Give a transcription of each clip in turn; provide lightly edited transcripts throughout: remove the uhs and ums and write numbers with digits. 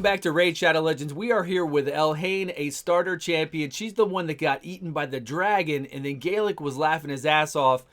back to Raid Shadow Legends. We are here with Elhain, a starter champion. She's the one that got eaten by the dragon, and then Gaelic was laughing his ass off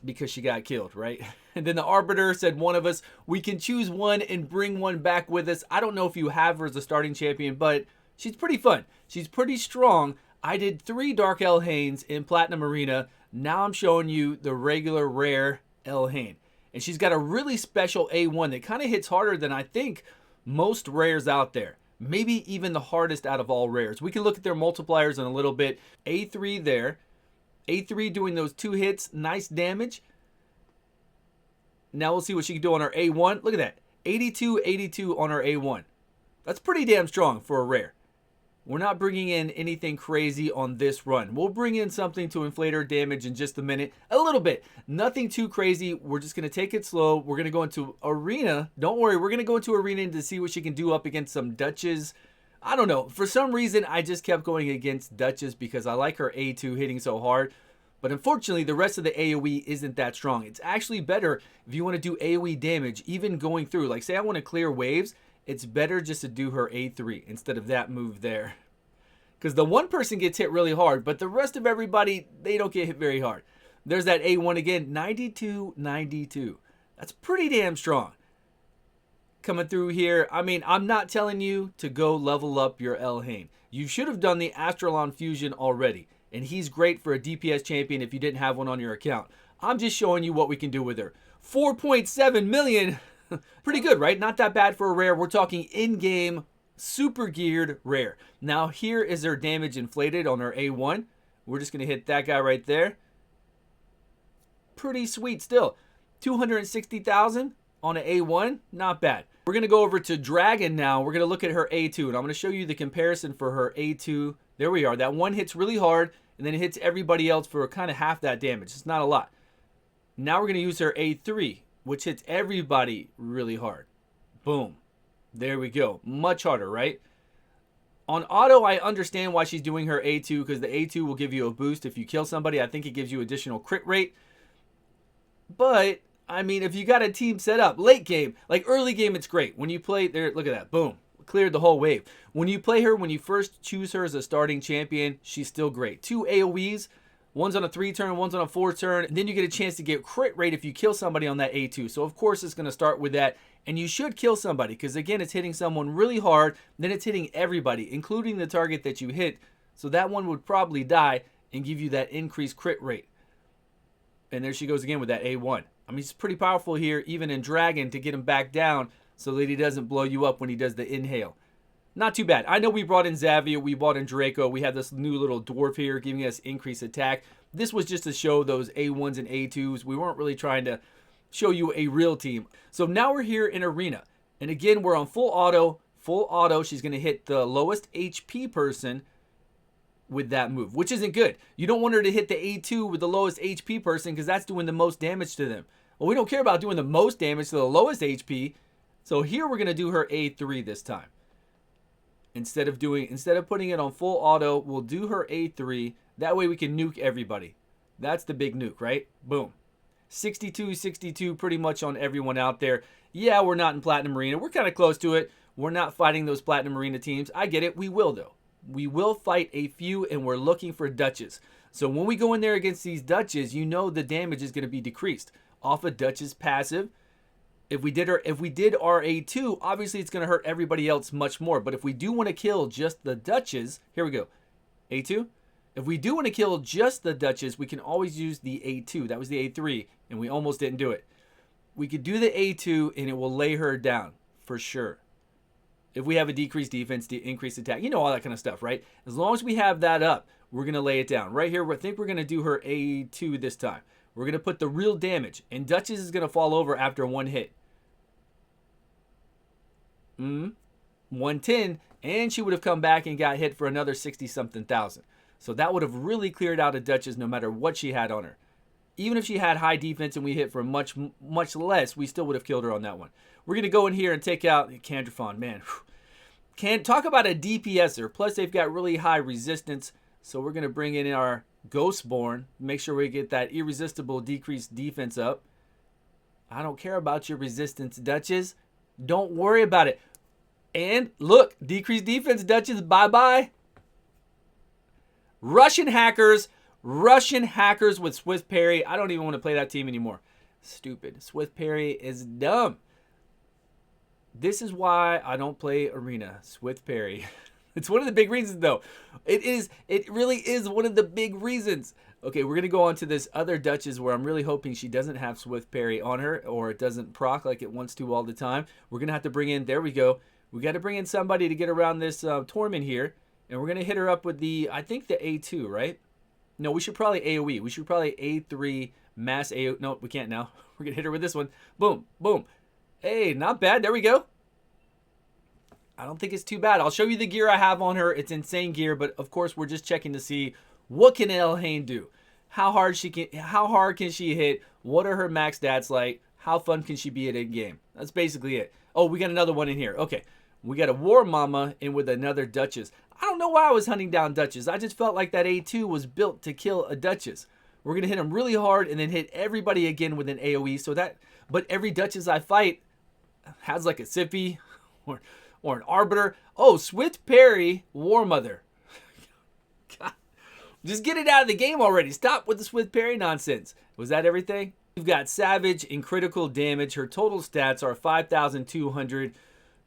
because she got killed, right? And then the Arbiter said one of us, we can choose one and bring one back with us. I don't know if you have her as a starting champion, but she's pretty fun. She's pretty strong. I did 3 Dark Elhains in Platinum Arena. Now I'm showing you the regular rare Elhain. And she's got a really special A1 that kind of hits harder than I think most rares out there. Maybe even the hardest out of all rares. We can look at their multipliers in a little bit. A3 there. A3 doing those 2 hits. Nice damage. Now we'll see what she can do on her A1. Look at that. 82, 82 on her A1. That's pretty damn strong for a rare. We're not bringing in anything crazy on this run. We'll bring in something to inflate her damage in just a minute. A little bit. Nothing too crazy. We're just going to take it slow. We're going to go into arena. Don't worry. We're going to go into arena to see what she can do up against some Duchess. I don't know. For some reason, I just kept going against Duchess because I like her A2 hitting so hard. But unfortunately, the rest of the AoE isn't that strong. It's actually better if you want to do AoE damage, even going through. Like, say I want to clear waves. It's better just to do her A3 instead of that move there. Because the one person gets hit really hard, but the rest of everybody, they don't get hit very hard. There's that A1 again, 92, 92. That's pretty damn strong. Coming through here, I mean, I'm not telling you to go level up your Elhain. You should have done the Astralon Fusion already. And he's great for a DPS champion if you didn't have one on your account. I'm just showing you what we can do with her. 4.7 million. Pretty good, right? Not that bad for a rare. We're talking in-game, super geared rare. Now here is her damage inflated on her A1. We're just going to hit that guy right there. Pretty sweet still. 260,000 on an A1. Not bad. We're going to go over to Dragon now. We're going to look at her A2. And I'm going to show you the comparison for her A2. There we are. That one hits really hard. And then it hits everybody else for kind of half that damage. It's not a lot. Now we're going to use her A3, which hits everybody really hard. Boom. There we go. Much harder, right? On auto, I understand why she's doing her A2 because the A2 will give you a boost if you kill somebody. I think it gives you additional crit rate. But, I mean, if you got a team set up, late game, like early game, it's great. When you play, there, look at that. Boom. Cleared the whole wave. When you play her, when you first choose her as a starting champion, she's still great. 2 AoEs. One's on a 3 turn, one's on a 4 turn. And then you get a chance to get crit rate if you kill somebody on that A2. So, of course, it's going to start with that. And you should kill somebody because, again, it's hitting someone really hard. Then it's hitting everybody, including the target that you hit. So that one would probably die and give you that increased crit rate. And there she goes again with that A1. I mean, it's pretty powerful here, even in Dragon, to get him back down so that he doesn't blow you up when he does the inhale. Not too bad. I know we brought in Xavier, we brought in Draco, we have this new little dwarf here giving us increased attack. This was just to show those A1s and A2s. We weren't really trying to show you a real team. So now we're here in arena. And again, we're on full auto. Full auto, she's going to hit the lowest HP person with that move, which isn't good. You don't want her to hit the A2 with the lowest HP person because that's doing the most damage to them. Well, we don't care about doing the most damage to the lowest HP. So here we're going to do her A3 this time. Instead of putting it on full auto, we'll do her A3. That way we can nuke everybody. That's the big nuke, right? Boom. 62, 62 pretty much on everyone out there. Yeah, we're not in Platinum Arena. We're kind of close to it. We're not fighting those Platinum Arena teams. I get it. We will, though. We will fight a few, and we're looking for Duchess. So when we go in there against these Duchess, you know the damage is going to be decreased off a Duchess passive. If we did our A2, obviously it's going to hurt everybody else much more. But if we do want to kill just the Duchess, here we go. A2. If we do want to kill just the Duchess, we can always use the A2. That was the A3, and we almost didn't do it. We could do the A2, and it will lay her down for sure. If we have a decreased defense, increased attack, you know, all that kind of stuff, right? As long as we have that up, we're going to lay it down. Right here, I think we're going to do her A2 this time. We're going to put the real damage, and Duchess is going to fall over after one hit. 110, and she would have come back and got hit for another 60-something thousand. So that would have really cleared out a Duchess no matter what she had on her. Even if she had high defense and we hit for much less, we still would have killed her on that one. We're going to go in here and take out Candrafon, man. Can't talk about a DPSer. Plus, they've got really high resistance. So we're going to bring in our Ghostborn. Make sure we get that irresistible decreased defense up. I don't care about your resistance, Duchess. Don't worry about it. And look, decreased defense, Duchess, bye-bye. Russian hackers with Swift Parry. I don't even want to play that team anymore. Stupid. Swift Parry is dumb. This is why I don't play Arena. Swift Parry. It's one of the big reasons, though. It really is one of the big reasons. Okay, we're going to go on to this other Duchess where I'm really hoping she doesn't have Swift Parry on her, or it doesn't proc like it wants to all the time. We're going to have to bring in, there we go. We got to bring in somebody to get around this Torment here. And we're going to hit her up with the, I think the A2, right? No, we should probably AoE. We should probably A3 mass AoE. No, we can't now. We're going to hit her with this one. Boom, boom. Hey, not bad. There we go. I don't think it's too bad. I'll show you the gear I have on her. It's insane gear, but of course we're just checking to see what can Elhain do. How hard can she hit? What are her max stats like? How fun can she be at endgame? That's basically it. Oh, we got another one in here. Okay. We got a War Mama in with another Duchess. I don't know why I was hunting down Duchess. I just felt like that A2 was built to kill a Duchess. We're going to hit him really hard and then hit everybody again with an AoE. But every Duchess I fight has like a Sippy or an Arbiter. Oh, Swift Parry, War Mother. God. Just get it out of the game already. Stop with the Swift Parry nonsense. Was that everything? We've got Savage in critical damage. Her total stats are 5,200.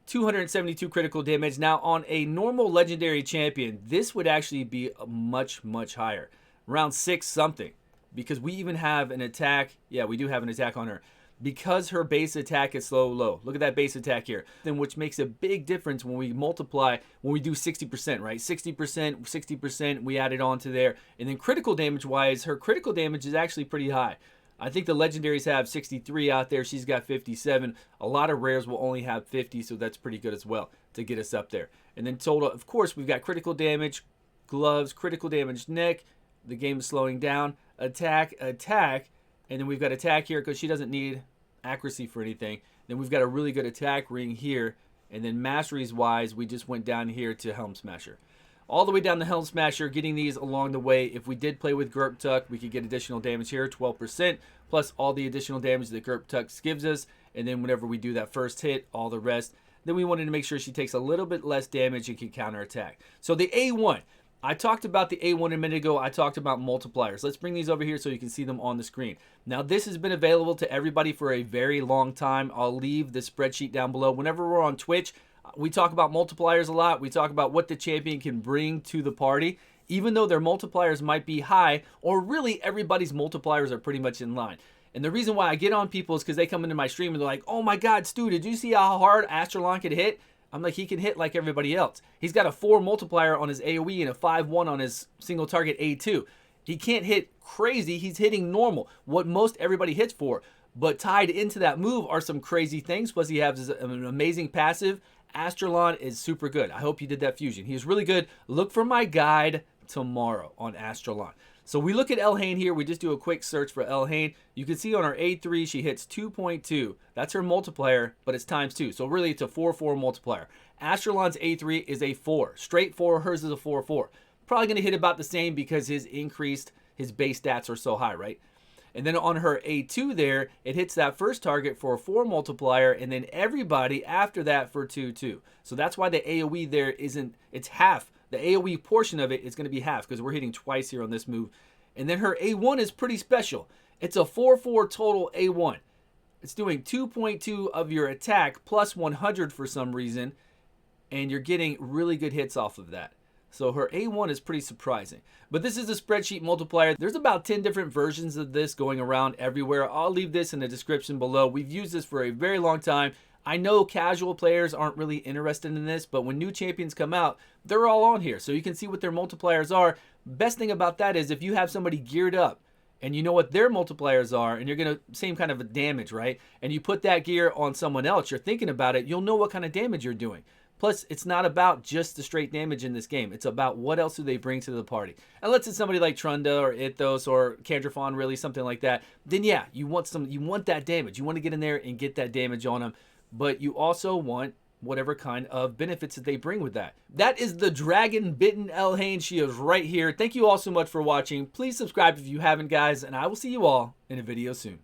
272 critical damage. Now, on a normal legendary champion, this would actually be much, much higher. Around 6 something. Because we even have an attack. Yeah, we do have an attack on her. Because her base attack is so low. Look at that base attack here. Then which makes a big difference when we multiply, when we do 60%, right? 60%, 60%, we add it on to there. And then critical damage-wise, her critical damage is actually pretty high. I think the legendaries have 63 out there. She's got 57. A lot of rares will only have 50, so that's pretty good as well to get us up there. And then total, of course, we've got critical damage, gloves, critical damage neck. The game is slowing down. Attack, attack. And then we've got attack here because she doesn't need accuracy for anything. Then we've got a really good attack ring here. And then masteries-wise, we just went down here to Helm Smasher. All the way down the Helm Smasher, getting these along the way. If we did play with Gerp Tuck, we could get additional damage here, 12%, plus all the additional damage that Gerp Tuck gives us. And then whenever we do that first hit, all the rest. Then we wanted to make sure she takes a little bit less damage and can counterattack. So the A1. I talked about the A1 a minute ago. I talked about multipliers. Let's bring these over here so you can see them on the screen. Now, this has been available to everybody for a very long time. I'll leave the spreadsheet down below. Whenever we're on Twitch, we talk about multipliers a lot. We talk about what the champion can bring to the party, even though their multipliers might be high, or really everybody's multipliers are pretty much in line. And the reason why I get on people is because they come into my stream and they're like, oh my God, Stu, did you see how hard Astrolon could hit? I'm like, he can hit like everybody else. He's got a 4 multiplier on his AoE and a 5-1 on his single target A2. He can't hit crazy. He's hitting normal, what most everybody hits for. But tied into that move are some crazy things. Plus, he has an amazing passive. Astrolon is super good. I hope you did that fusion. He's really good. Look for my guide tomorrow on Astrolon. So we look at Elhain here. We just do a quick search for Elhain. You can see on our A3, she hits 2.2. That's her multiplier, but it's times 2. So really, it's a 4-4 multiplier. Astrolon's A3 is a 4. Straight 4, hers is a 4-4. Probably going to hit about the same because his base stats are so high, right? And then on her A2 there, it hits that first target for a 4 multiplier, and then everybody after that for 2-2. So that's why the AoE there it's half. The AoE portion of it is going to be half because we're hitting twice here on this move. And then her A1 is pretty special. It's a 4-4 total A1. It's doing 2.2 of your attack plus 100 for some reason, and you're getting really good hits off of that. So her A1 is pretty surprising. But this is a spreadsheet multiplier. There's about 10 different versions of this going around everywhere. I'll leave this in the description below. We've used this for a very long time. I know casual players aren't really interested in this, but when new champions come out, they're all on here. So you can see what their multipliers are. Best thing about that is if you have somebody geared up and you know what their multipliers are, and you're going to, same kind of a damage, right? And you put that gear on someone else, you're thinking about it, you'll know what kind of damage you're doing. Plus, it's not about just the straight damage in this game. It's about what else do they bring to the party. Unless it's somebody like Trunda or Ithos or Candrafon, really something like that. Then yeah, you want that damage. You want to get in there and get that damage on them. But you also want whatever kind of benefits that they bring with that. That is the Dragon Bitten Elhain. She is right here. Thank you all so much for watching. Please subscribe if you haven't, guys, and I will see you all in a video soon.